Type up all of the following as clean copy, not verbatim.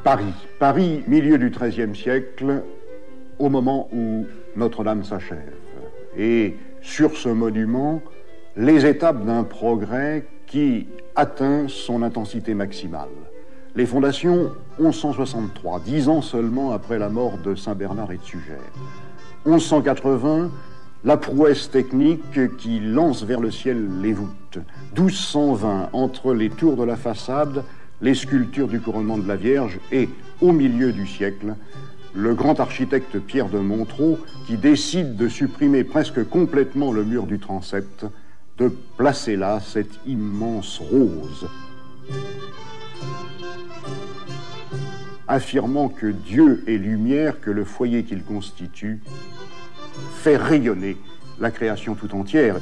Paris, milieu du XIIIe siècle, au moment où Notre-Dame s'achève. Et sur ce monument, les étapes d'un progrès qui atteint son intensité maximale. Les fondations, 1163, 10 ans seulement après la mort de Saint Bernard et de Sugère. 1180, la prouesse technique qui lance vers le ciel les voûtes. 1220, entre les tours de la façade, les sculptures du couronnement de la Vierge et, au milieu du siècle, le grand architecte Pierre de Montereau qui décide de supprimer presque complètement le mur du transept, de placer là cette immense rose, affirmant que Dieu est lumière, que le foyer qu'il constitue fait rayonner la création tout entière.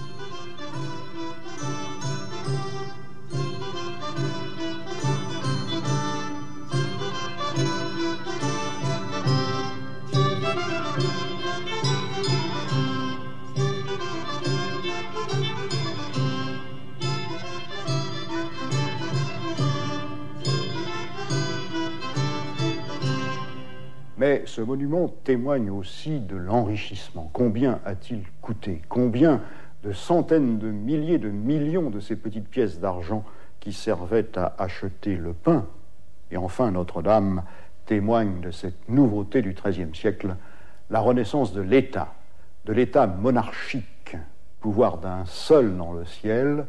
Mais ce monument témoigne aussi de l'enrichissement. Combien a-t-il coûté? Combien de centaines de milliers de millions de ces petites pièces d'argent qui servaient à acheter le pain? Et enfin, Notre-Dame témoigne de cette nouveauté du XIIIe siècle, la renaissance de l'État monarchique, pouvoir d'un seul dans le ciel,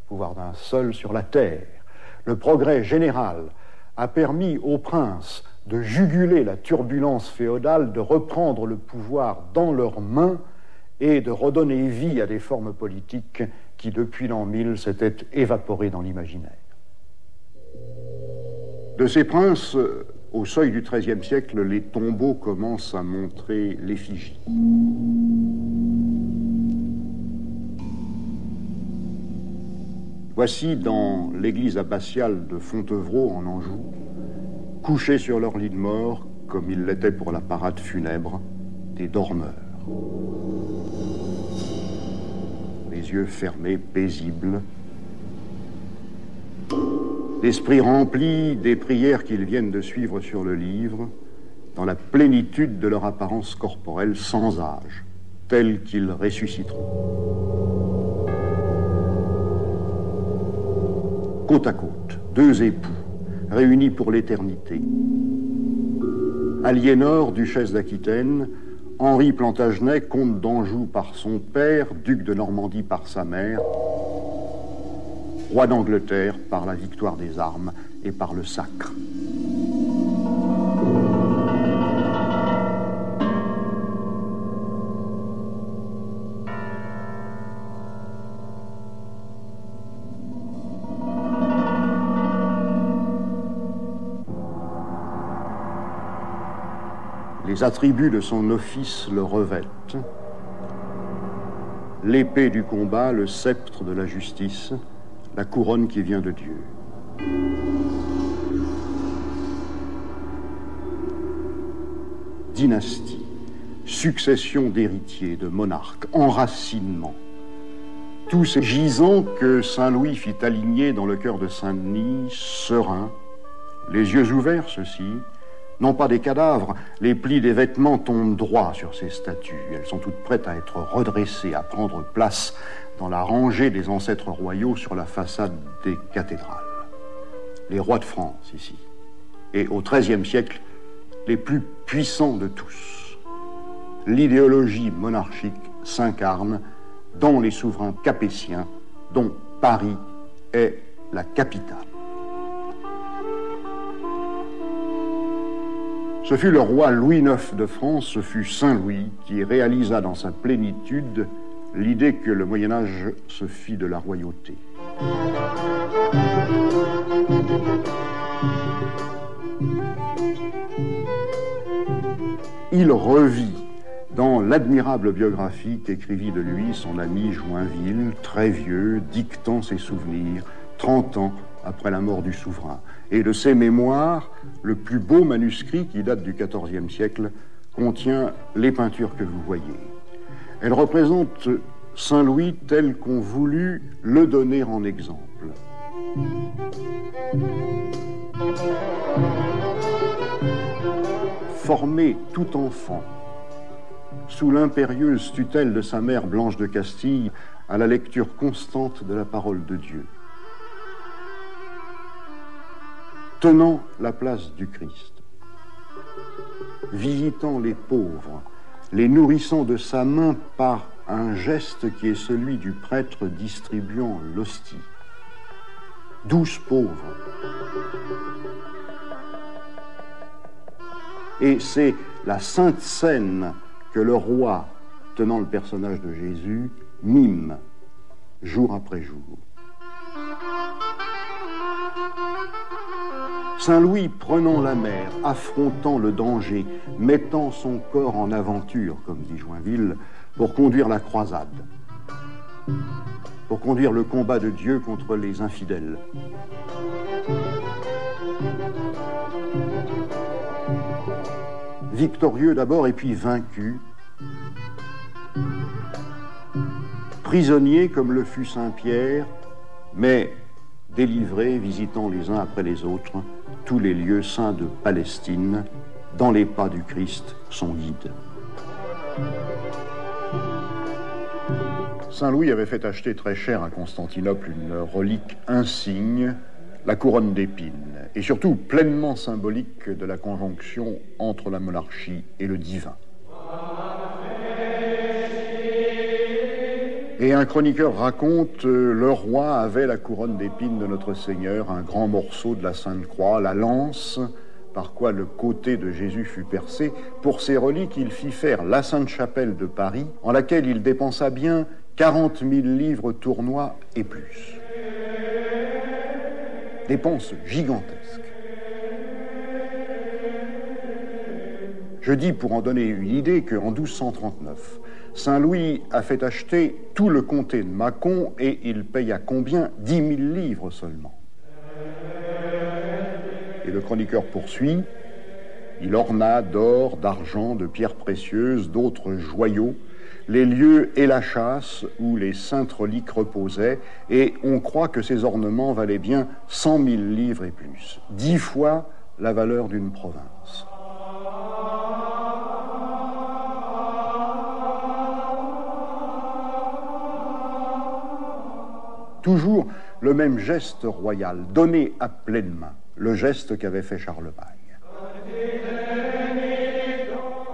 pouvoir d'un seul sur la terre. Le progrès général a permis aux princes de juguler la turbulence féodale, de reprendre le pouvoir dans leurs mains et de redonner vie à des formes politiques qui, depuis l'an 1000, s'étaient évaporées dans l'imaginaire. De ces princes, au seuil du XIIIe siècle, les tombeaux commencent à montrer l'effigie. Voici dans l'église abbatiale de Fontevraud, en Anjou, couchés sur leur lit de mort, comme ils l'étaient pour la parade funèbre, des dormeurs. Les yeux fermés, paisibles, l'esprit rempli des prières qu'ils viennent de suivre sur le livre, dans la plénitude de leur apparence corporelle sans âge, tels qu'ils ressusciteront. Côte à côte, deux époux, réunis pour l'éternité. Aliénor, duchesse d'Aquitaine, Henri Plantagenet, comte d'Anjou par son père, duc de Normandie par sa mère, roi d'Angleterre par la victoire des armes et par le sacre. Les attributs de son office le revêtent. L'épée du combat, le sceptre de la justice, la couronne qui vient de Dieu. Dynastie, succession d'héritiers, de monarques, enracinement. Tous ces gisants que Saint-Louis fit aligner dans le cœur de Saint-Denis, sereins, les yeux ouverts, ceux-ci, non pas des cadavres, les plis des vêtements tombent droit sur ces statues. Elles sont toutes prêtes à être redressées, à prendre place dans la rangée des ancêtres royaux sur la façade des cathédrales. Les rois de France, ici. Et au XIIIe siècle, les plus puissants de tous. L'idéologie monarchique s'incarne dans les souverains capétiens, dont Paris est la capitale. Ce fut le roi Louis IX de France, ce fut Saint Louis qui réalisa dans sa plénitude l'idée que le Moyen-Âge se fit de la royauté. Il revit dans l'admirable biographie qu'écrivit de lui son ami Joinville, très vieux, dictant ses souvenirs, 30 ans après la mort du souverain. Et de ses mémoires, le plus beau manuscrit qui date du XIVe siècle contient les peintures que vous voyez. Elles représentent Saint-Louis tel qu'ont voulu le donner en exemple. formé tout enfant, sous l'impérieuse tutelle de sa mère Blanche de Castille, à la lecture constante de la parole de Dieu, tenant la place du Christ, visitant les pauvres, les nourrissant de sa main par un geste qui est celui du prêtre distribuant l'hostie. 12 pauvres. Et c'est la sainte scène que le roi, tenant le personnage de Jésus, mime jour après jour. Saint Louis prenant la mer, affrontant le danger, mettant son corps en aventure, comme dit Joinville, pour conduire la croisade, pour conduire le combat de Dieu contre les infidèles. Victorieux d'abord et puis vaincu, prisonnier comme le fut Saint-Pierre, mais délivré, visitant les uns après les autres tous les lieux saints de Palestine, dans les pas du Christ, son guide. Saint Louis avait fait acheter très cher à Constantinople une relique insigne, la couronne d'épines, et surtout pleinement symbolique de la conjonction entre la monarchie et le divin. Et un chroniqueur raconte, le roi avait la couronne d'épines de notre Seigneur, un grand morceau de la Sainte Croix, la lance, par quoi le côté de Jésus fut percé. Pour ces reliques, il fit faire la Sainte-Chapelle de Paris, en laquelle il dépensa bien 40 000 livres tournois et plus. Dépenses gigantesques. Je dis, pour en donner une idée, qu'en 1239, Saint Louis a fait acheter tout le comté de Mâcon et il paya combien? 10 000 livres seulement. Et le chroniqueur poursuit, il orna d'or, d'argent, de pierres précieuses, d'autres joyaux, les lieux et la chasse où les saintes reliques reposaient, et on croit que ces ornements valaient bien 100 000 livres et plus, 10 fois la valeur d'une province. Toujours le même geste royal, donné à pleine main, le geste qu'avait fait Charlemagne.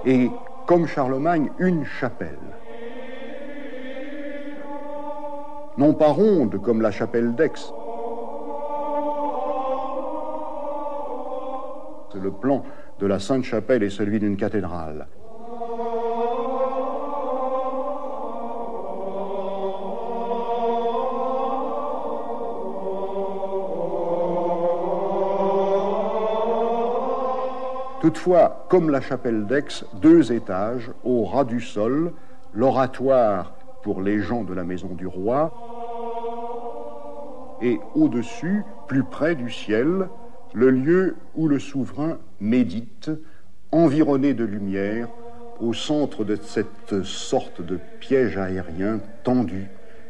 Et comme Charlemagne, une chapelle. Non pas ronde comme la chapelle d'Aix. C'est le plan de la Sainte-Chapelle et celui d'une cathédrale. Toutefois, comme la chapelle d'Aix, 2 étages, au ras du sol, l'oratoire pour les gens de la maison du roi, et au-dessus, plus près du ciel, le lieu où le souverain médite, environné de lumière, au centre de cette sorte de piège aérien tendu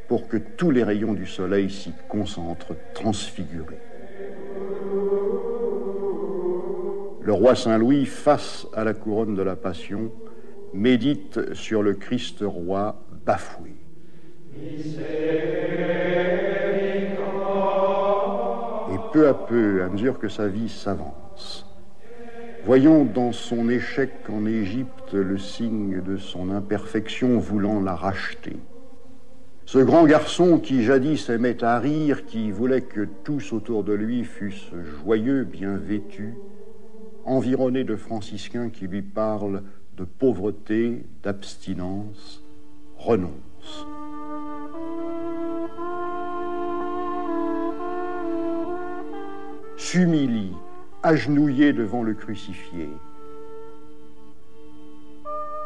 pour que tous les rayons du soleil s'y concentrent, transfigurés. Le roi Saint-Louis, face à la couronne de la Passion, médite sur le Christ roi bafoué. Et peu à peu, à mesure que sa vie s'avance, voyons dans son échec en Égypte le signe de son imperfection voulant la racheter. Ce grand garçon qui jadis aimait à rire, qui voulait que tous autour de lui fussent joyeux, bien vêtus, environné de franciscains qui lui parlent de pauvreté, d'abstinence, renonce. S'humilie, agenouillé devant le crucifié,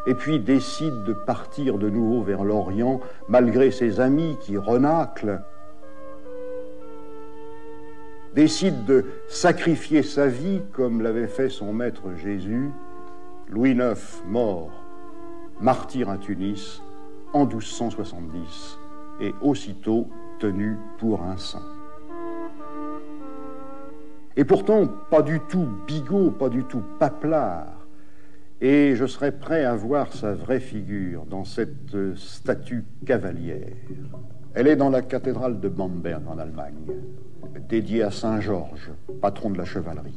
et puis décide de partir de nouveau vers l'Orient, malgré ses amis qui renâclent, décide de sacrifier sa vie comme l'avait fait son maître Jésus, Louis IX mort, martyr à Tunis en 1270 et aussitôt tenu pour un saint. Et pourtant, pas du tout bigot, pas du tout paplard, et je serais prêt à voir sa vraie figure dans cette statue cavalière. Elle est dans la cathédrale de Bamberg en Allemagne, dédiée à Saint Georges, patron de la chevalerie.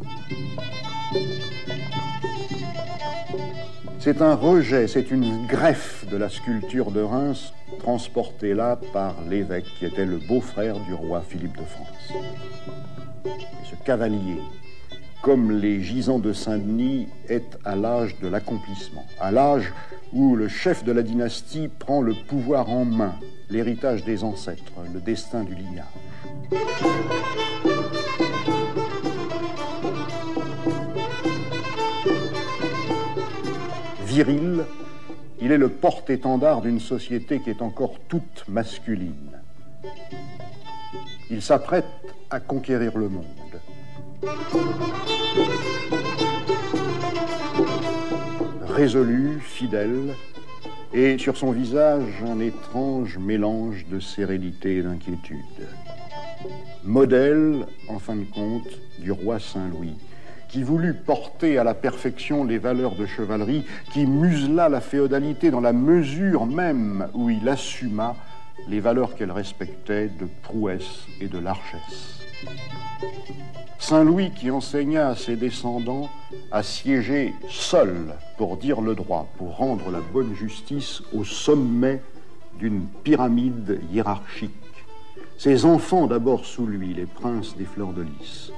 C'est un rejet, c'est une greffe de la sculpture de Reims, transportée là par l'évêque qui était le beau-frère du roi Philippe de France. Et ce cavalier, comme les gisants de Saint-Denis, est à l'âge de l'accomplissement, à l'âge où le chef de la dynastie prend le pouvoir en main, l'héritage des ancêtres, le destin du lignage. Viril, il est le porte-étendard d'une société qui est encore toute masculine. Il s'apprête à conquérir le monde. Résolu, fidèle, et sur son visage un étrange mélange de sérénité et d'inquiétude. Modèle, en fin de compte, du roi Saint-Louis, qui voulut porter à la perfection les valeurs de chevalerie, qui musela la féodalité dans la mesure même où il assuma les valeurs qu'elle respectait de prouesse et de largesse. Saint-Louis qui enseigna à ses descendants à siéger seul pour dire le droit, pour rendre la bonne justice au sommet d'une pyramide hiérarchique. Ses enfants d'abord sous lui, les princes des fleurs de lys.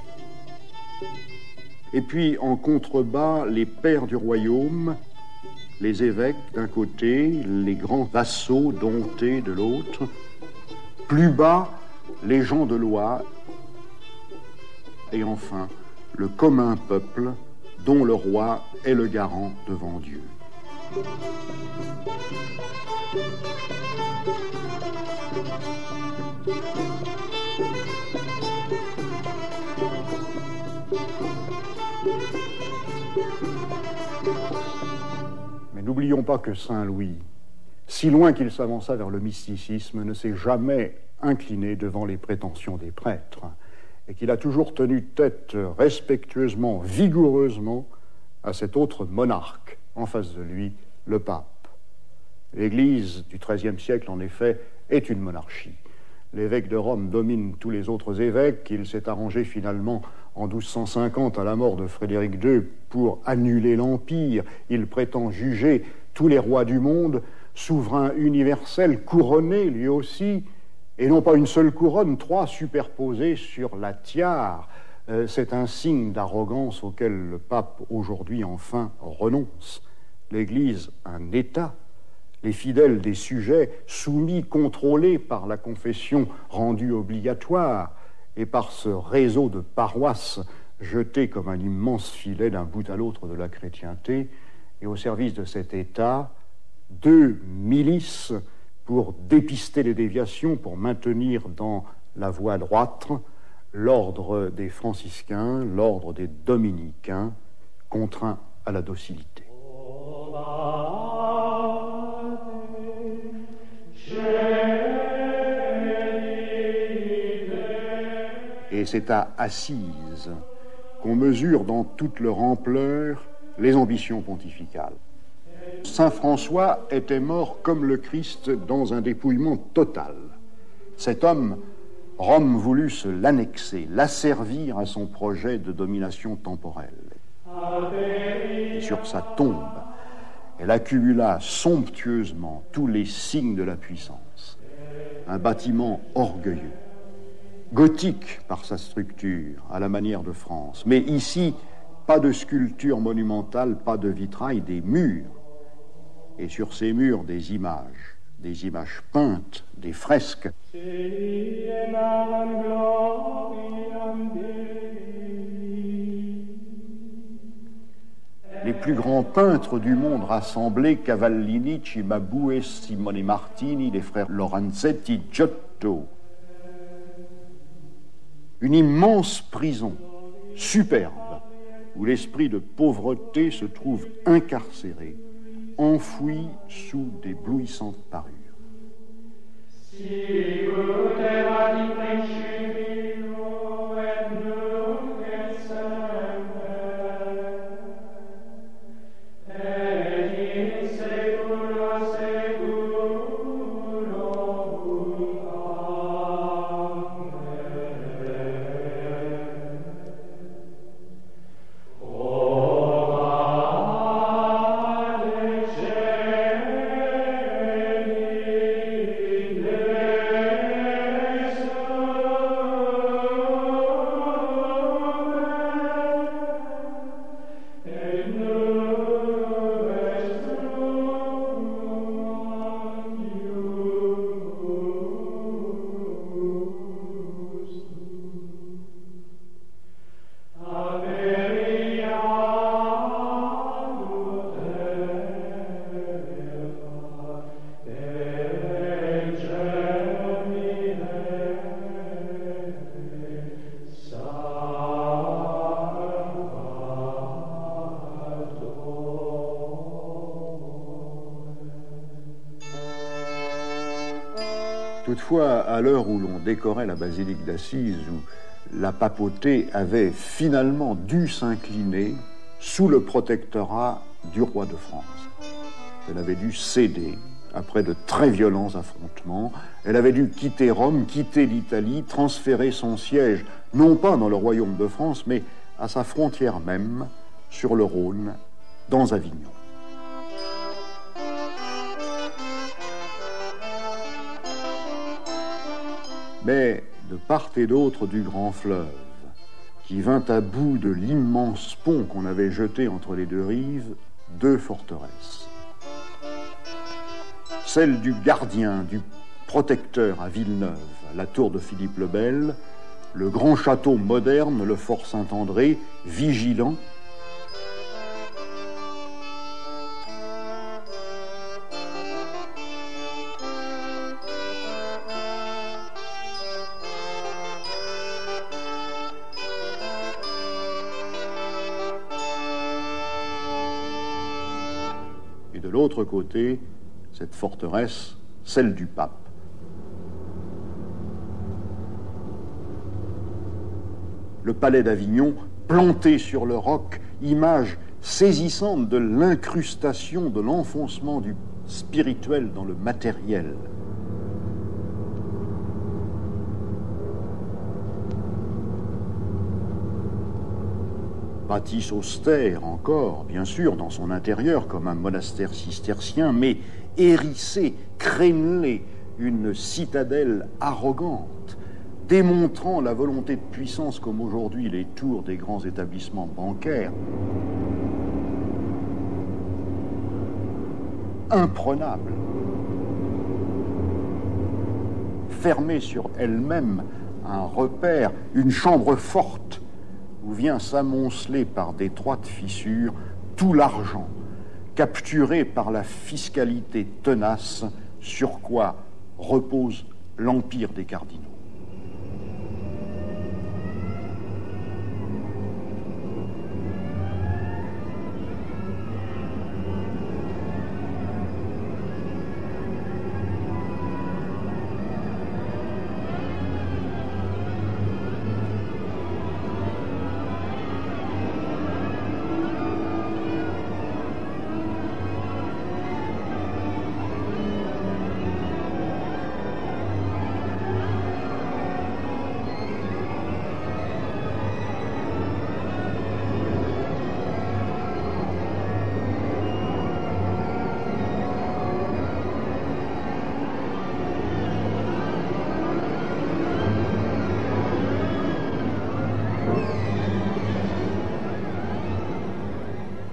Et puis en contrebas, les pères du royaume, les évêques d'un côté, les grands vassaux domptés de l'autre. Plus bas, les gens de loi. Et enfin, le commun peuple dont le roi est le garant devant Dieu. Mais n'oublions pas que Saint-Louis, si loin qu'il s'avança vers le mysticisme, ne s'est jamais incliné devant les prétentions des prêtres, et qu'il a toujours tenu tête respectueusement, vigoureusement à cet autre monarque en face de lui, le pape. L'Église du XIIIe siècle, en effet, est une monarchie. L'évêque de Rome domine tous les autres évêques. Il s'est arrangé finalement en 1250 à la mort de Frédéric II pour annuler l'Empire. Il prétend juger tous les rois du monde, souverain universel, couronné lui aussi, et non pas une seule couronne, 3 superposées sur la tiare. C'est un signe d'arrogance auquel le pape aujourd'hui enfin renonce. L'Église, un État, les fidèles des sujets soumis, contrôlés par la confession rendue obligatoire et par ce réseau de paroisses jeté comme un immense filet d'un bout à l'autre de la chrétienté, et au service de cet État, 2 milices pour dépister les déviations, pour maintenir dans la voie droite l'ordre des franciscains, l'ordre des dominicains, contraints à la docilité. Et c'est à Assise qu'on mesure dans toute leur ampleur les ambitions pontificales. Saint François était mort comme le Christ dans un dépouillement total. Cet homme, Rome voulut se l'annexer, l'asservir à son projet de domination temporelle. Et sur sa tombe, elle accumula somptueusement tous les signes de la puissance. Un bâtiment orgueilleux, gothique par sa structure, à la manière de France. Mais ici, pas de sculpture monumentale, pas de vitrail, des murs. Et sur ces murs, des images peintes, des fresques. Les plus grands peintres du monde rassemblés, Cavallini, Cimabue, Simone Martini, les frères Lorenzetti, Giotto. Une immense prison, superbe, où l'esprit de pauvreté se trouve incarcéré, enfoui sous d'éblouissantes parures. Toutefois, à l'heure où l'on décorait la basilique d'Assise, où la papauté avait finalement dû s'incliner sous le protectorat du roi de France, elle avait dû céder après de très violents affrontements. Elle avait dû quitter Rome, quitter l'Italie, transférer son siège, non pas dans le royaume de France, mais à sa frontière même, sur le Rhône, dans Avignon. Mais de part et d'autre du grand fleuve, qui vint à bout de l'immense pont qu'on avait jeté entre les deux rives, deux forteresses. Celle du gardien, du protecteur à Villeneuve, la tour de Philippe le Bel, le grand château moderne, le fort Saint-André, vigilant. Et de l'autre côté, cette forteresse, celle du pape. Le palais d'Avignon, planté sur le roc, image saisissante de l'incrustation, de l'enfoncement du spirituel dans le matériel. Bâtisse austère encore, bien sûr, dans son intérieur, comme un monastère cistercien, mais hérissée, crénelée, une citadelle arrogante, démontrant la volonté de puissance comme aujourd'hui les tours des grands établissements bancaires. Imprenable, fermée sur elle-même, un repère, une chambre forte, où vient s'amonceler par d'étroites fissures tout l'argent, capturé par la fiscalité tenace sur quoi repose l'empire des cardinaux.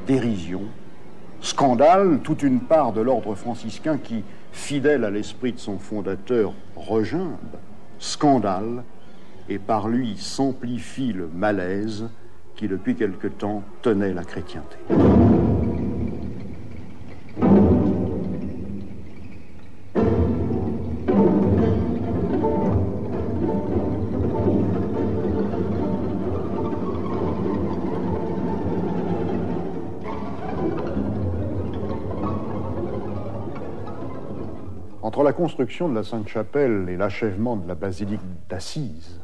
Dérision, scandale, toute une part de l'ordre franciscain qui, fidèle à l'esprit de son fondateur, regimbe, scandale, et par lui s'amplifie le malaise qui depuis quelque temps tenait la chrétienté. Entre la construction de la Sainte-Chapelle et l'achèvement de la basilique d'Assise,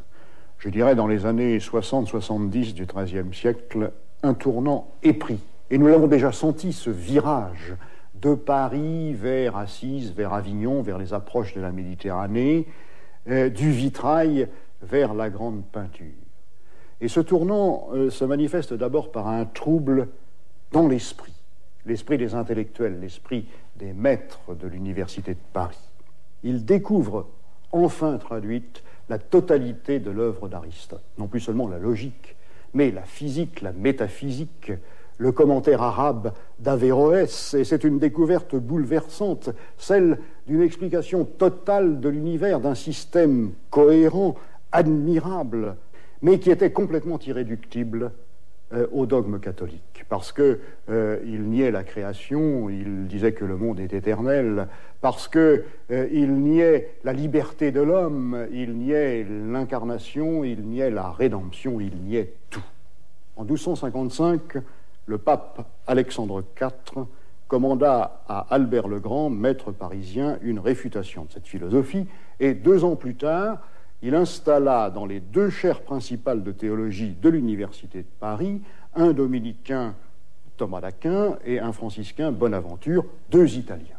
je dirais dans les années 60-70 du XIIIe siècle, un tournant est pris. Et nous l'avons déjà senti, ce virage de Paris vers Assise, vers Avignon, vers les approches de la Méditerranée, du vitrail vers la grande peinture. Et ce tournant se manifeste d'abord par un trouble dans l'esprit des intellectuels, l'esprit des maîtres de l'Université de Paris. Ils découvrent, enfin traduite, la totalité de l'œuvre d'Aristote. Non plus seulement la logique, mais la physique, la métaphysique, le commentaire arabe d'Averroès, et c'est une découverte bouleversante, celle d'une explication totale de l'univers, d'un système cohérent, admirable, mais qui était complètement irréductible au dogme catholique, parce qu'il niait la création, il disait que le monde est éternel, parce qu'il niait la liberté de l'homme, il niait l'incarnation, il niait la rédemption, il niait tout. En 1255, le pape Alexandre IV commanda à Albert le Grand, maître parisien, une réfutation de cette philosophie, et 2 ans plus tard, il installa dans les 2 chaires principales de théologie de l'Université de Paris un dominicain, Thomas d'Aquin, et un franciscain, Bonaventure, 2 Italiens.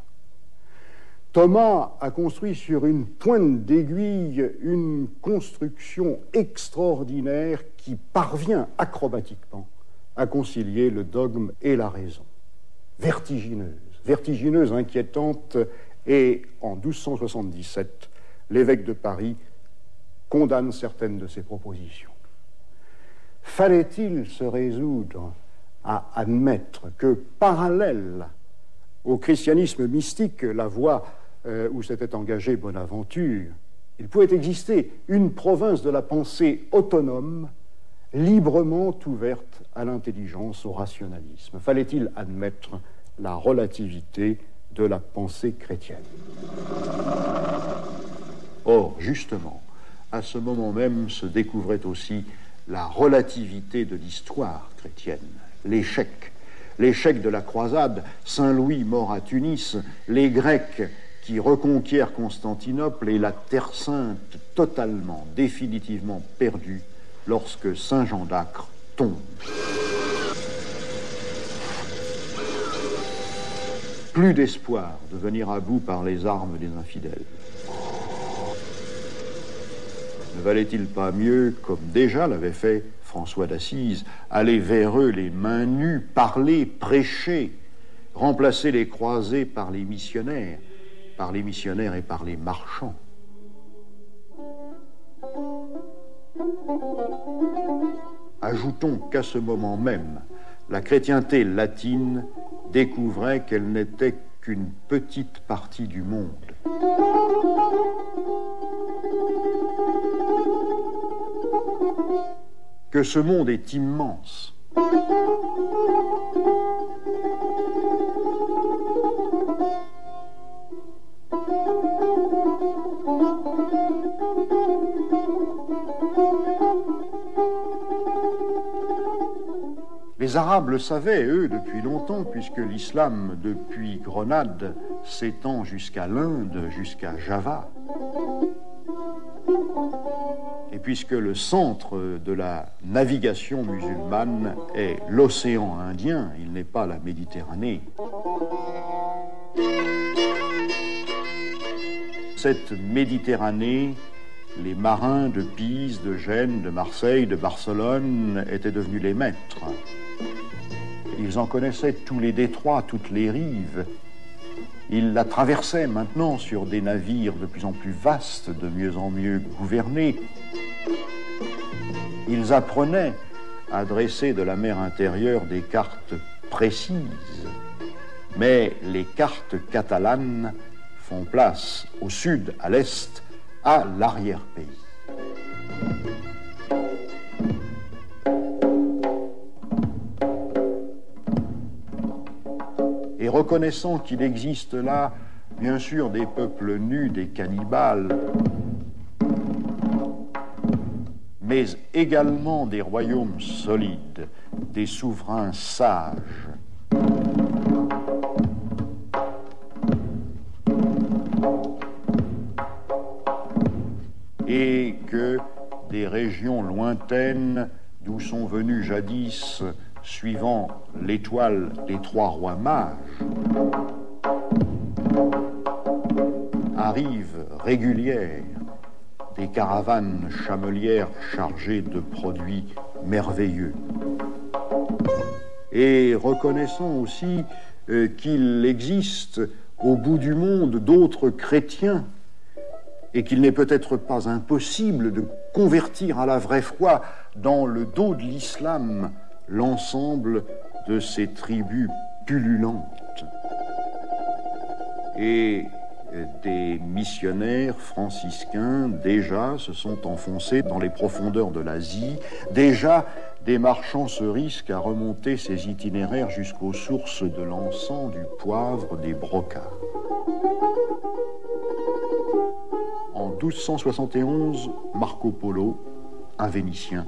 Thomas a construit sur une pointe d'aiguille une construction extraordinaire qui parvient acrobatiquement à concilier le dogme et la raison. Vertigineuse, inquiétante, et en 1277, l'évêque de Paris condamne certaines de ses propositions. Fallait-il se résoudre à admettre que, parallèle au christianisme mystique, la voie où s'était engagé Bonaventure, il pouvait exister une province de la pensée autonome, librement ouverte à l'intelligence, au rationalisme? Fallait-il admettre la relativité de la pensée chrétienne? Or, justement, à ce moment même se découvrait aussi la relativité de l'histoire chrétienne, l'échec de la croisade, Saint-Louis mort à Tunis, les Grecs qui reconquièrent Constantinople et la Terre Sainte totalement, définitivement perdue lorsque Saint Jean d'Acre tombe. Plus d'espoir de venir à bout par les armes des infidèles. Ne valait-il pas mieux, comme déjà l'avait fait François d'Assise, aller vers eux les mains nues, parler, prêcher, remplacer les croisés par les missionnaires et par les marchands? Ajoutons qu'à ce moment même, la chrétienté latine découvrait qu'elle n'était qu'une petite partie du monde. Que ce monde est immense. Les Arabes le savaient, eux, depuis longtemps, puisque l'islam, depuis Grenade, s'étend jusqu'à l'Inde, jusqu'à Java. Et puisque le centre de la navigation musulmane est l'océan Indien, il n'est pas la Méditerranée. Cette Méditerranée, les marins de Pise, de Gênes, de Marseille, de Barcelone étaient devenus les maîtres. Ils en connaissaient tous les détroits, toutes les rives. Ils la traversaient maintenant sur des navires de plus en plus vastes, de mieux en mieux gouvernés. Ils apprenaient à dresser de la mer intérieure des cartes précises. Mais les cartes catalanes font place au sud, à l'est, à l'arrière-pays. Et reconnaissant qu'il existe là, bien sûr, des peuples nus, des cannibales, mais également des royaumes solides, des souverains sages, et que des régions lointaines d'où sont venus jadis, suivant l'étoile des 3 rois mages, arrivent régulières des caravanes chamelières chargées de produits merveilleux. Et reconnaissant aussi qu'il existe au bout du monde d'autres chrétiens et qu'il n'est peut-être pas impossible de convertir à la vraie foi dans le dos de l'islam l'ensemble de ces tribus pullulantes. Et des missionnaires franciscains déjà se sont enfoncés dans les profondeurs de l'Asie. Déjà, des marchands se risquent à remonter ces itinéraires jusqu'aux sources de l'encens, du poivre, des brocas. En 1271, Marco Polo, un Vénitien,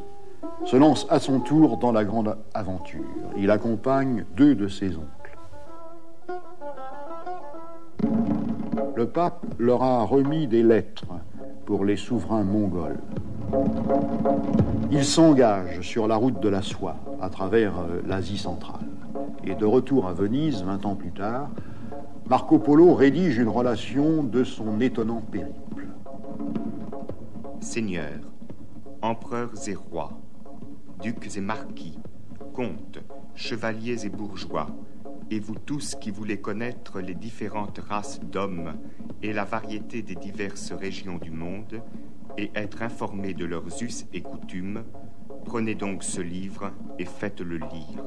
se lance à son tour dans la grande aventure. Il accompagne 2 de ses oncles. le pape leur a remis des lettres pour les souverains mongols. Ils s'engagent sur la route de la soie à travers l'Asie centrale. Et de retour à Venise, 20 ans plus tard, Marco Polo rédige une relation de son étonnant périple. Seigneurs, empereurs et rois, ducs et marquis, comtes, chevaliers et bourgeois, et vous tous qui voulez connaître les différentes races d'hommes et la variété des diverses régions du monde, et être informés de leurs us et coutumes, prenez donc ce livre et faites-le lire.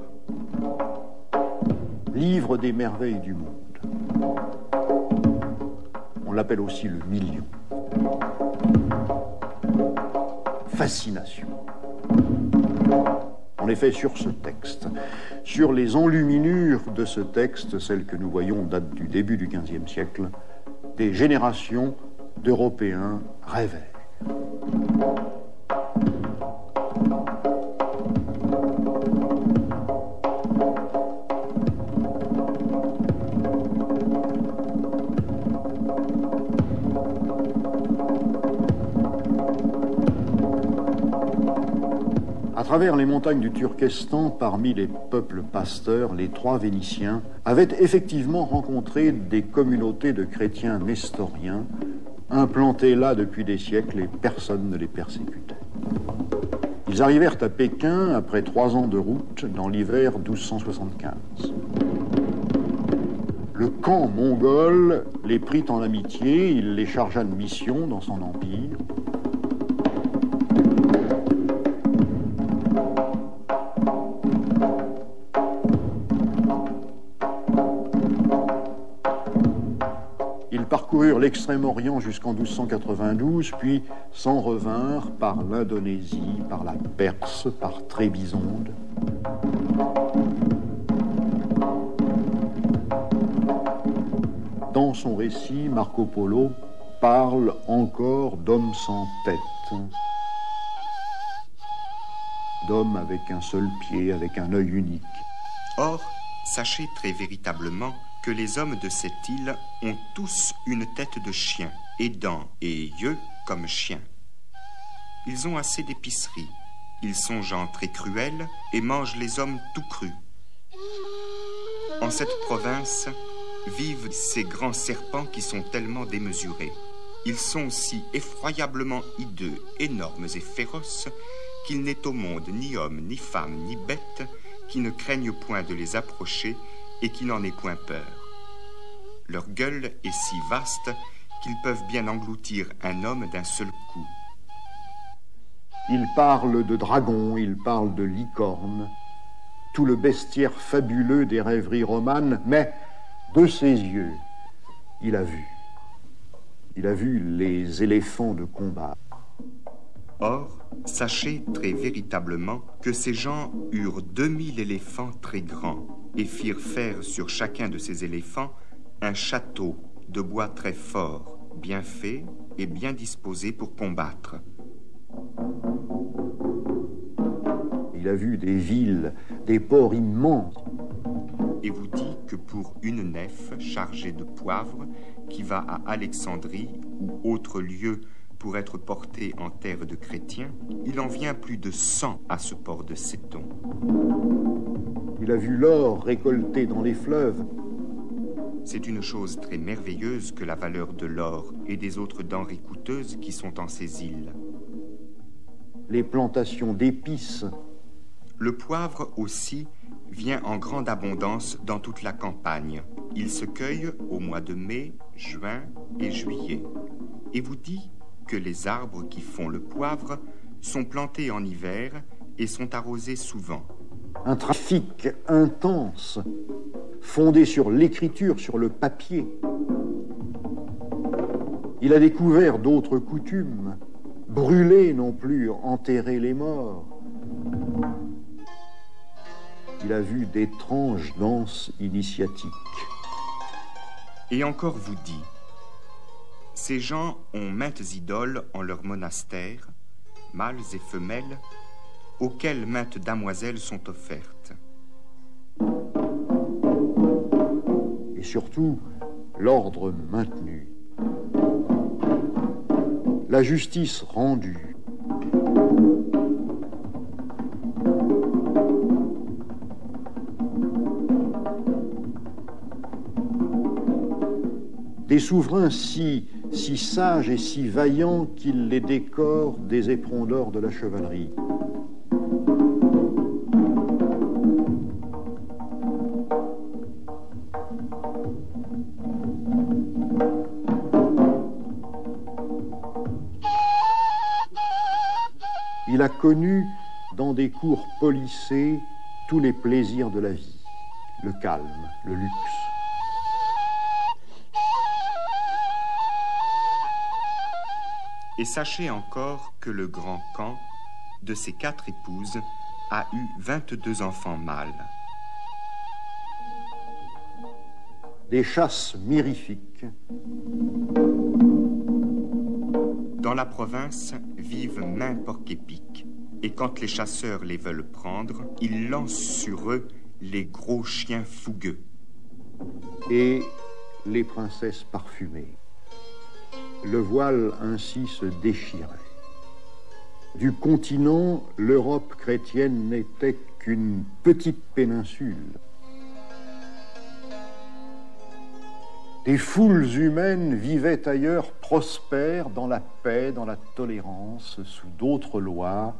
Livre des merveilles du monde. On l'appelle aussi le million. Fascination. En effet, sur ce texte, sur les enluminures de ce texte, celles que nous voyons datent du début du XVe siècle, des générations d'Européens rêvaient. À travers les montagnes du Turkestan, parmi les peuples pasteurs, les trois Vénitiens avaient effectivement rencontré des communautés de chrétiens nestoriens, implantés là depuis des siècles et personne ne les persécutait. Ils arrivèrent à Pékin après 3 ans de route dans l'hiver 1275. Le camp mongol les prit en amitié, il les chargea de mission dans son empire. Ils parcoururent l'Extrême-Orient jusqu'en 1292, puis s'en revinrent par l'Indonésie, par la Perse, par Trébizonde. Dans son récit, Marco Polo parle encore d'hommes sans tête, d'hommes avec un seul pied, avec un œil unique. Or, sachez très véritablement que les hommes de cette île ont tous une tête de chien, et dents et yeux comme chiens. Ils ont assez d'épicerie, ils sont gens très cruels et mangent les hommes tout crus. En cette province vivent ces grands serpents qui sont tellement démesurés. Ils sont si effroyablement hideux, énormes et féroces qu'il n'est au monde ni homme, ni femme, ni bête qui ne craignent point de les approcher et qui n'en aient point peur. Leur gueule est si vaste qu'ils peuvent bien engloutir un homme d'un seul coup. Il parle de dragons, il parle de licornes, tout le bestiaire fabuleux des rêveries romanes, mais de ses yeux, il a vu. Il a vu les éléphants de combat. Or, sachez très véritablement que ces gens eurent 2000 éléphants très grands et firent faire sur chacun de ces éléphants un château de bois très fort, bien fait et bien disposé pour combattre. Il a vu des villes, des ports immenses. Et vous dit que pour une nef chargée de poivre qui va à Alexandrie ou autre lieu pour être portée en terre de chrétiens, il en vient plus de 100 à ce port de Séton. Il a vu l'or récolté dans les fleuves. C'est une chose très merveilleuse que la valeur de l'or et des autres denrées coûteuses qui sont en ces îles. Les plantations d'épices. Le poivre aussi vient en grande abondance dans toute la campagne. Il se cueille au mois de mai, juin et juillet. Et vous dit que les arbres qui font le poivre sont plantés en hiver et sont arrosés souvent. Un trafic intense, fondé sur l'écriture, sur le papier. Il a découvert d'autres coutumes, brûler non plus, enterrer les morts. Il a vu d'étranges danses initiatiques. Et encore vous dit, ces gens ont maintes idoles en leur monastère, mâles et femelles, auxquelles maintes damoiselles sont offertes. Et surtout, l'ordre maintenu. la justice rendue. Des souverains si sages et si vaillants qu'ils les décorent des éperons d'or de la chevalerie. Il a connu dans des cours polissées tous les plaisirs de la vie, le calme, le luxe. Et sachez encore que le grand Khan, de ses 4 épouses, a eu 22 enfants mâles. Des chasses mirifiques. Dans la province vivent maints porcs-épics, et quand les chasseurs les veulent prendre, ils lancent sur eux les gros chiens fougueux. Et les princesses parfumées. Le voile ainsi se déchirait. Du continent, l'Europe chrétienne n'était qu'une petite péninsule. Des foules humaines vivaient ailleurs prospères dans la paix, dans la tolérance, sous d'autres lois,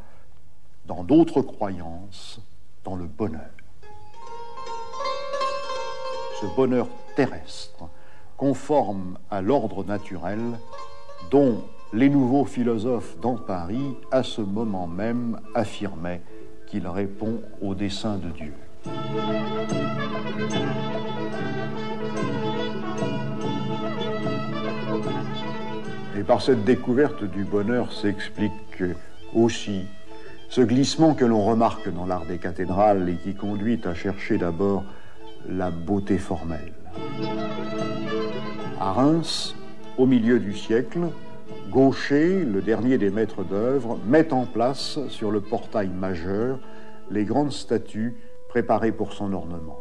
dans d'autres croyances, dans le bonheur. Ce bonheur terrestre, conforme à l'ordre naturel, dont les nouveaux philosophes dans Paris, à ce moment même, affirmaient qu'il répond au dessein de Dieu. Et par cette découverte du bonheur s'explique aussi ce glissement que l'on remarque dans l'art des cathédrales et qui conduit à chercher d'abord la beauté formelle. À Reims, au milieu du siècle, Gaucher, le dernier des maîtres d'œuvre, met en place sur le portail majeur les grandes statues préparées pour son ornement.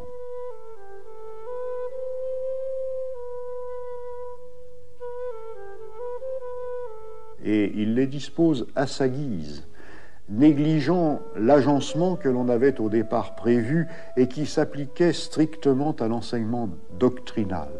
Et il les dispose à sa guise, négligeant l'agencement que l'on avait au départ prévu et qui s'appliquait strictement à l'enseignement doctrinal.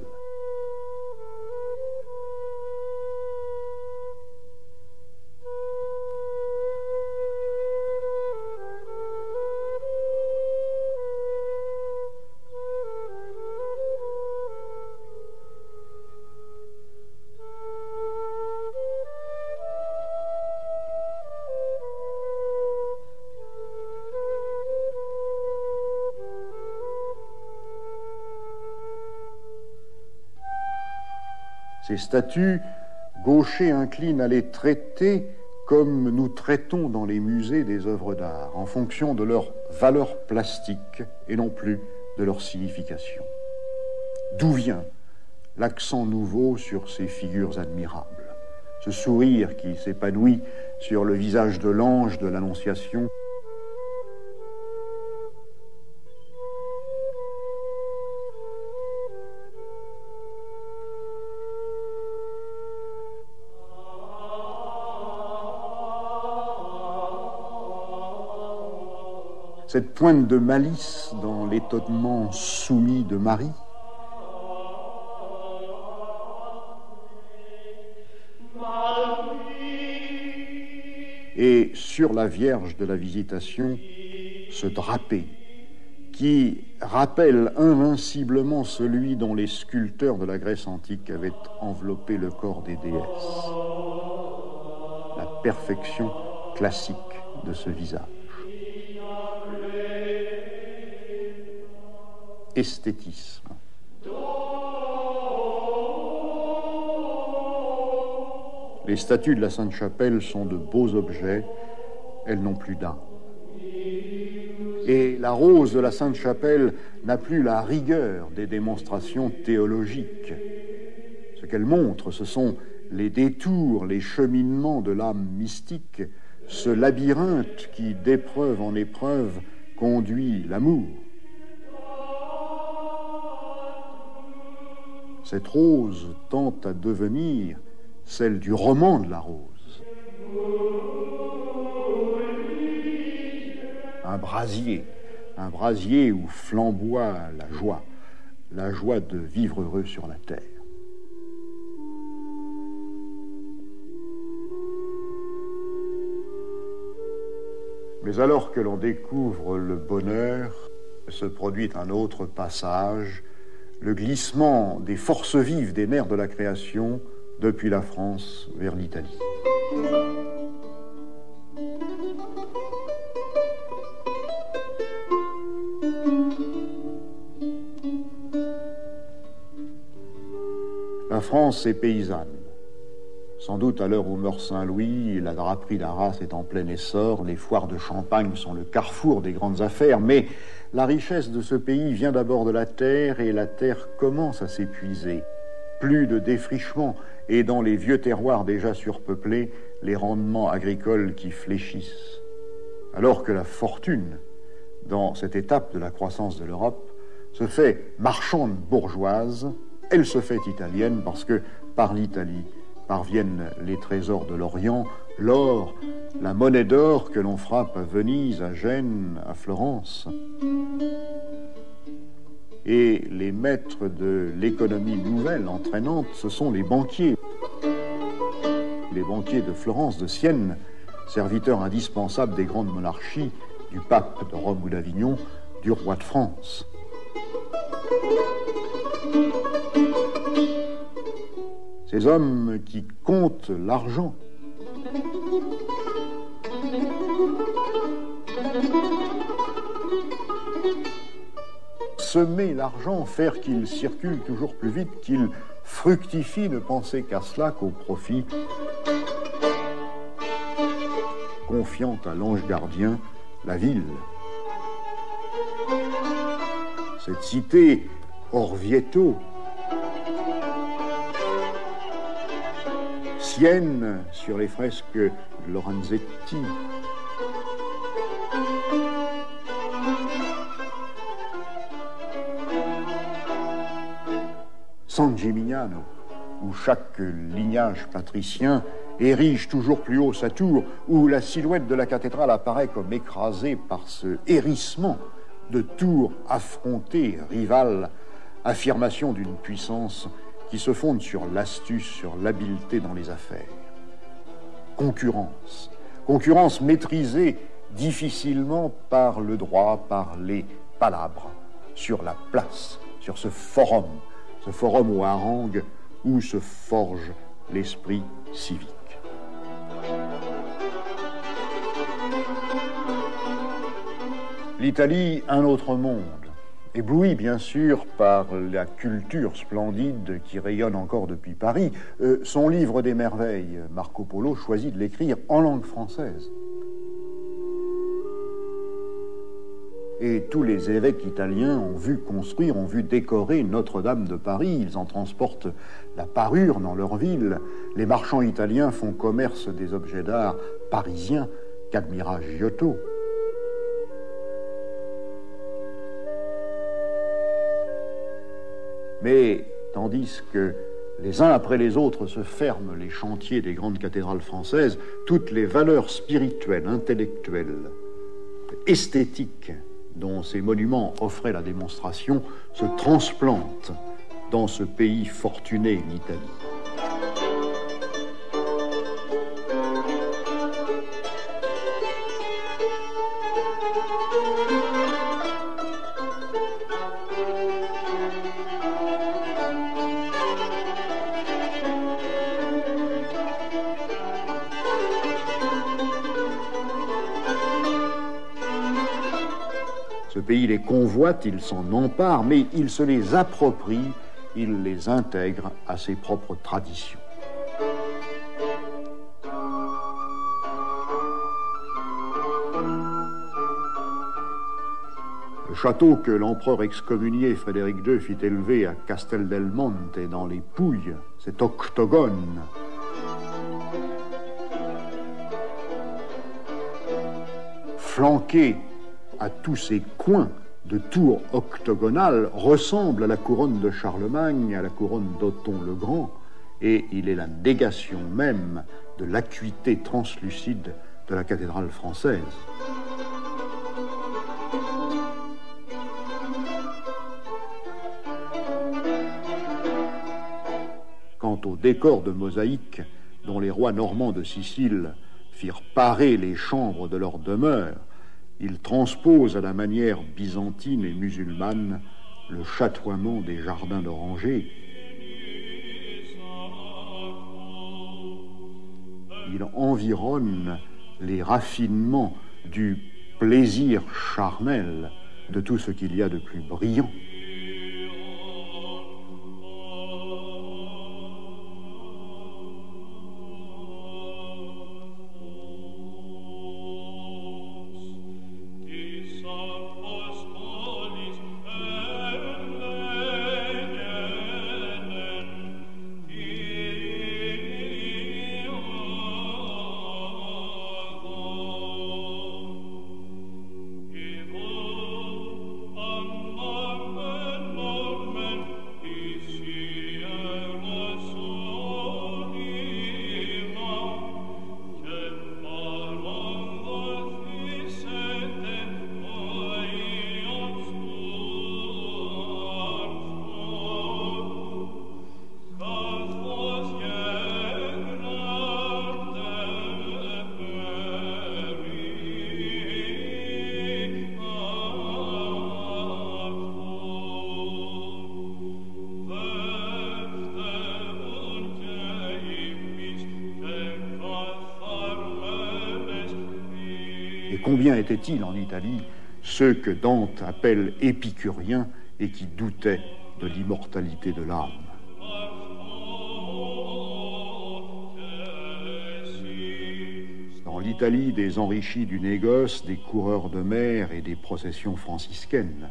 Ces statues, Gaucher incline à les traiter comme nous traitons dans les musées des œuvres d'art, en fonction de leur valeur plastique et non plus de leur signification. D'où vient l'accent nouveau sur ces figures admirables, ce sourire qui s'épanouit sur le visage de l'ange de l'Annonciation? Cette pointe de malice dans l'étonnement soumis de Marie, et sur la Vierge de la Visitation, ce drapé qui rappelle invinciblement celui dont les sculpteurs de la Grèce antique avaient enveloppé le corps des déesses. La perfection classique de ce visage. Esthétisme. Les statues de la Sainte-Chapelle sont de beaux objets, elles n'ont plus d'âme. Et la rose de la Sainte-Chapelle n'a plus la rigueur des démonstrations théologiques. Ce qu'elle montre, ce sont les détours, les cheminements de l'âme mystique, ce labyrinthe qui, d'épreuve en épreuve, conduit l'amour. Cette rose tend à devenir celle du roman de la rose. Un brasier où flamboie la joie de vivre heureux sur la terre. Mais alors que l'on découvre le bonheur, se produit un autre passage, le glissement des forces vives des nerfs de la création depuis la France vers l'Italie. La France est paysanne. Sans doute à l'heure où meurt Saint-Louis, la draperie d'Arras est en plein essor, les foires de Champagne sont le carrefour des grandes affaires, mais la richesse de ce pays vient d'abord de la terre et la terre commence à s'épuiser. Plus de défrichement et dans les vieux terroirs déjà surpeuplés, les rendements agricoles qui fléchissent. Alors que la fortune, dans cette étape de la croissance de l'Europe, se fait marchande bourgeoise, elle se fait italienne parce que par l'Italie parviennent les trésors de l'Orient, l'or, la monnaie d'or que l'on frappe à Venise, à Gênes, à Florence. Et les maîtres de l'économie nouvelle entraînante, ce sont les banquiers. Les banquiers de Florence, de Sienne, serviteurs indispensables des grandes monarchies, du pape de Rome ou d'Avignon, du roi de France. Ces hommes qui comptent l'argent. Semer l'argent, faire qu'il circule toujours plus vite, qu'il fructifie, ne penser qu'à cela, qu'au profit. Confiant à l'ange gardien la ville. Cette cité Orvieto, Sienne sur les fresques de Lorenzetti. San Gimignano, où chaque lignage patricien érige toujours plus haut sa tour, où la silhouette de la cathédrale apparaît comme écrasée par ce hérissement de tours affrontées, rivales, affirmation d'une puissance qui se fonde sur l'astuce, sur l'habileté dans les affaires. Concurrence maîtrisée difficilement par le droit, par les palabres, sur la place, sur ce forum au harangue où se forge l'esprit civique. L'Italie, un autre monde, ébloui bien sûr par la culture splendide qui rayonne encore depuis Paris. Son livre des merveilles, Marco Polo choisit de l'écrire en langue française. Et tous les évêques italiens ont vu construire, ont vu décorer Notre-Dame de Paris. Ils en transportent la parure dans leur ville. Les marchands italiens font commerce des objets d'art parisiens qu'admira Giotto. Mais tandis que les uns après les autres se ferment les chantiers des grandes cathédrales françaises, toutes les valeurs spirituelles, intellectuelles, esthétiques dont ces monuments offraient la démonstration se transplantent dans ce pays fortuné, l'Italie. Ce pays les convoite, il s'en empare, mais il se les approprie, il les intègre à ses propres traditions. Le château que l'empereur excommunié Frédéric II fit élever à Castel del Monte, dans les Pouilles, cet octogone, flanqué à tous ces coins de tours octogonales, ressemble à la couronne de Charlemagne, à la couronne d'Othon le Grand, et il est la négation même de l'acuité translucide de la cathédrale française. Quant au décor de mosaïque dont les rois normands de Sicile firent parer les chambres de leur demeure, il transpose à la manière byzantine et musulmane le chatoiement des jardins d'orangers. Il environne les raffinements du plaisir charnel de tout ce qu'il y a de plus brillant. Combien étaient-ils en Italie ceux que Dante appelle épicuriens et qui doutaient de l'immortalité de l'âme? Dans l'Italie des enrichis du négoce, des coureurs de mer et des processions franciscaines,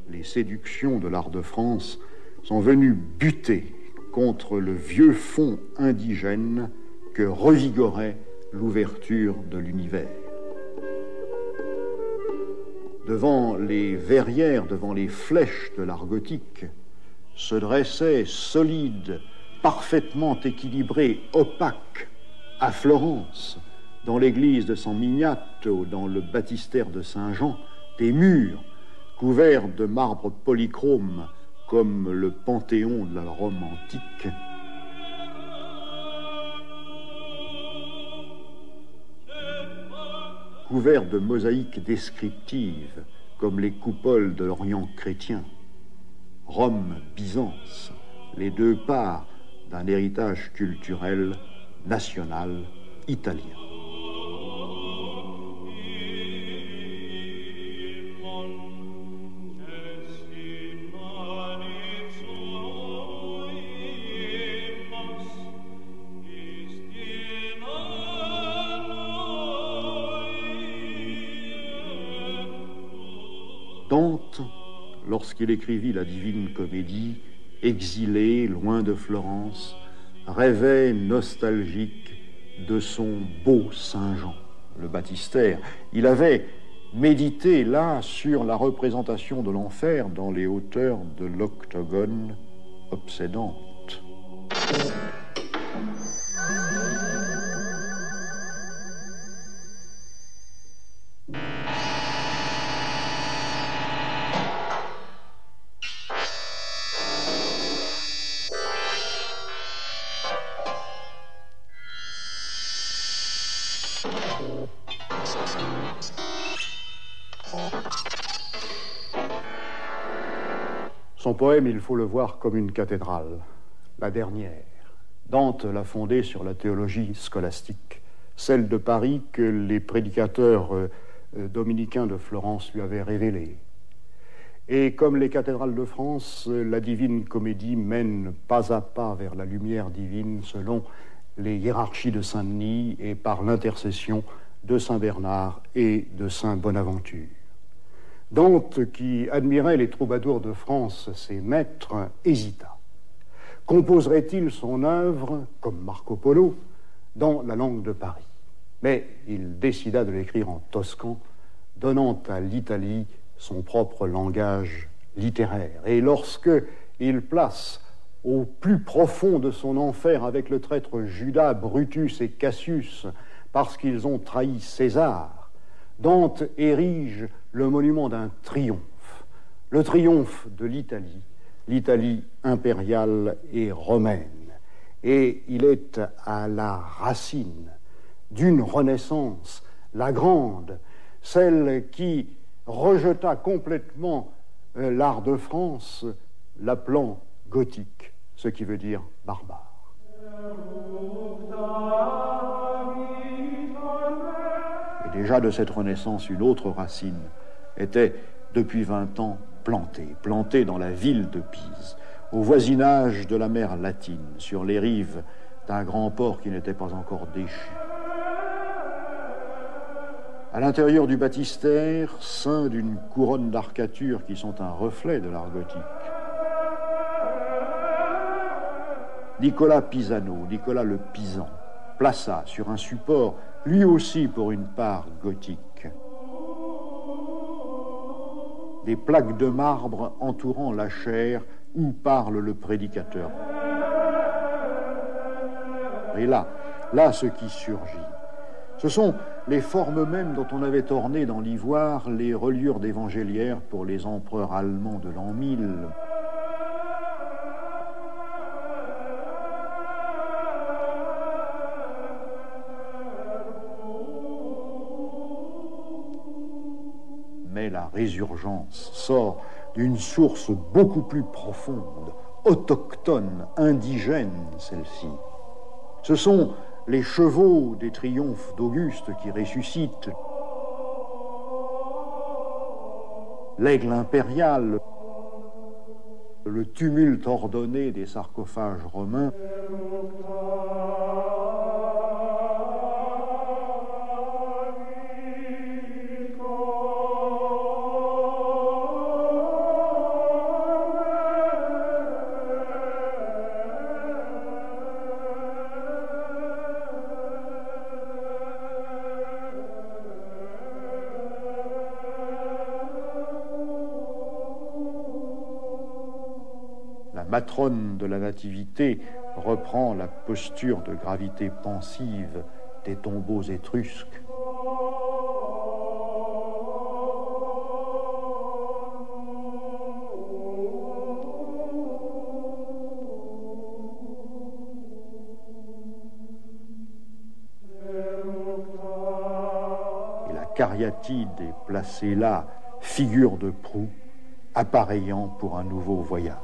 les séductions de l'art de France sont venues buter contre le vieux fond indigène que revigorait l'ouverture de l'univers. Devant les verrières, devant les flèches de l'art gothique, se dressait solide, parfaitement équilibré, opaque, à Florence, dans l'église de San Miniato, dans le baptistère de Saint-Jean, des murs couverts de marbre polychrome comme le Panthéon de la Rome antique. Couverts de mosaïques descriptives, comme les coupoles de l'Orient chrétien. Rome, Byzance, les deux parts d'un héritage culturel national italien. Dante, lorsqu'il écrivit la Divine Comédie, exilé, loin de Florence, rêvait nostalgique de son beau Saint-Jean, le baptistère. Il avait médité là sur la représentation de l'enfer dans les hauteurs de l'octogone obsédante. Son poème, il faut le voir comme une cathédrale, la dernière. Dante l'a fondée sur la théologie scolastique, celle de Paris que les prédicateurs dominicains de Florence lui avaient révélée. Et comme les cathédrales de France, la Divine Comédie mène pas à pas vers la lumière divine selon les hiérarchies de Saint-Denis et par l'intercession de Saint Bernard et de Saint Bonaventure. Dante, qui admirait les troubadours de France, ses maîtres, hésita. Composerait-il son œuvre, comme Marco Polo, dans la langue de Paris? Mais il décida de l'écrire en toscan, donnant à l'Italie son propre langage littéraire. Et lorsque il place au plus profond de son enfer avec le traître Judas, Brutus et Cassius, parce qu'ils ont trahi César, Dante érige le monument d'un triomphe, le triomphe de l'Italie, l'Italie impériale et romaine. Et il est à la racine d'une renaissance, la grande, celle qui rejeta complètement l'art de France, l'appelant gothique, ce qui veut dire barbare. Et déjà de cette renaissance, une autre racine était depuis 20 ans plantée dans la ville de Pise, au voisinage de la mer Latine, sur les rives d'un grand port qui n'était pas encore déchu. À l'intérieur du baptistère, ceint d'une couronne d'arcatures qui sont un reflet de l'art gothique, Nicolas Pisano, Nicolas le Pisan, plaça sur un support, lui aussi pour une part gothique, des plaques de marbre entourant la chaire où parle le prédicateur. Et là, ce qui surgit, ce sont les formes mêmes dont on avait orné dans l'ivoire les reliures d'évangéliaires pour les empereurs allemands de l'an 1000. Mais la résurgence sort d'une source beaucoup plus profonde, autochtone, indigène, celle-ci. Ce sont les chevaux des triomphes d'Auguste qui ressuscitent, l'aigle impérial, le tumulte ordonné des sarcophages romains. La matrone de la Nativité reprend la posture de gravité pensive des tombeaux étrusques. Et la cariatide est placée là, figure de proue, appareillant pour un nouveau voyage.